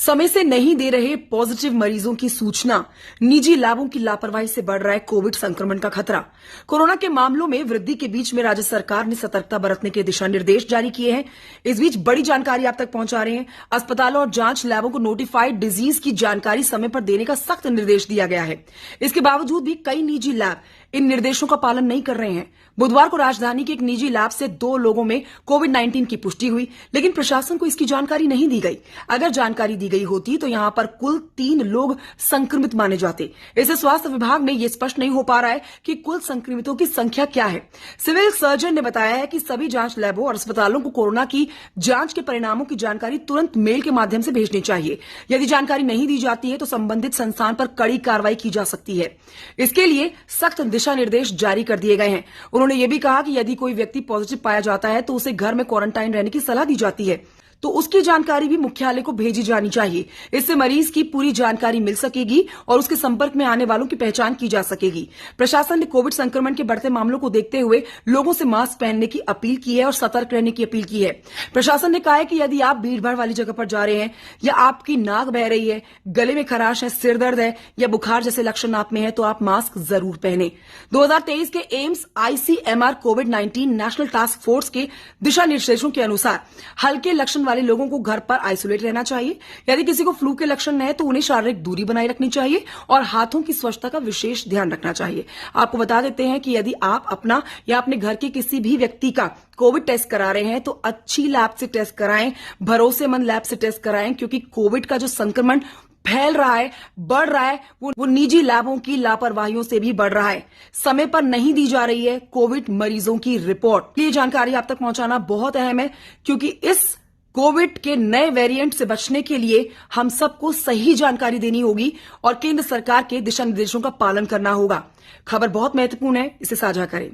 समय से नहीं दे रहे पॉजिटिव मरीजों की सूचना, निजी लैबों की लापरवाही से बढ़ रहा है कोविड संक्रमण का खतरा। कोरोना के मामलों में वृद्धि के बीच में राज्य सरकार ने सतर्कता बरतने के दिशा निर्देश जारी किए हैं। इस बीच बड़ी जानकारी आप तक पहुंचा रहे हैं। अस्पतालों और जांच लैबों को नोटिफाइड डिजीज की जानकारी समय पर देने का सख्त निर्देश दिया गया है। इसके बावजूद भी कई निजी लैब इन निर्देशों का पालन नहीं कर रहे हैं। बुधवार को राजधानी के एक निजी लैब से 2 लोगों में कोविड-19 की पुष्टि हुई, लेकिन प्रशासन को इसकी जानकारी नहीं दी गई। अगर जानकारी दी गई होती तो यहां पर कुल 3 लोग संक्रमित माने जाते। इससे स्वास्थ्य विभाग में यह स्पष्ट नहीं हो पा रहा है कि कुल संक्रमितों की संख्या क्या है। सिविल सर्जन ने बताया है कि सभी जांच लैबों और अस्पतालों को कोरोना की जांच के परिणामों की जानकारी तुरंत मेल के माध्यम से भेजनी चाहिए। यदि जानकारी नहीं दी जाती है तो संबंधित संस्थान पर कड़ी कार्रवाई की जा सकती है। इसके लिए सख्त दिशा निर्देश जारी कर दिए गए हैं। उन्होंने यह भी कहा कि यदि कोई व्यक्ति पॉजिटिव पाया जाता है तो उसे घर में क्वारंटाइन रहने की सलाह दी जाती है, तो उसकी जानकारी भी मुख्यालय को भेजी जानी चाहिए। इससे मरीज की पूरी जानकारी मिल सकेगी और उसके संपर्क में आने वालों की पहचान की जा सकेगी। प्रशासन ने कोविड संक्रमण के बढ़ते मामलों को देखते हुए लोगों से मास्क पहनने की अपील की है और सतर्क रहने की अपील की है। प्रशासन ने कहा है कि यदि आप भीड़भाड़ वाली जगह पर जा रहे हैं या आपकी नाक बह रही है, गले में खराश है, सिर दर्द है या बुखार जैसे लक्षण आप में है तो आप मास्क जरूर पहने। 2023 के एम्स ICMR कोविड-19 नेशनल टास्क फोर्स के दिशा निर्देशों के अनुसार हल्के लक्षण वाले लोगों को घर पर आइसोलेट रहना चाहिए। यदि किसी को फ्लू के लक्षण है तो उन्हें शारीरिक दूरी बनाए रखनी चाहिए और हाथों की स्वच्छता का विशेष ध्यान रखना चाहिए। आपको बता देते हैं कि यदि आप अपना या अपने घर के किसी भी व्यक्ति का कोविड टेस्ट करा रहे हैं तो अच्छी लैब से टेस्ट कराएं, भरोसेमंद लैब से टेस्ट कराएं, क्योंकि कोविड का जो संक्रमण फैल रहा है, बढ़ रहा है, वो निजी लैबों की लापरवाहियों से भी बढ़ रहा है। समय पर नहीं दी जा रही है कोविड मरीजों की रिपोर्ट। ये जानकारी आप तक पहुंचाना बहुत अहम है, क्योंकि इस कोविड के नए वेरिएंट से बचने के लिए हम सबको सही जानकारी देनी होगी और केंद्र सरकार के दिशा निर्देशों का पालन करना होगा। खबर बहुत महत्वपूर्ण है, इसे साझा करें।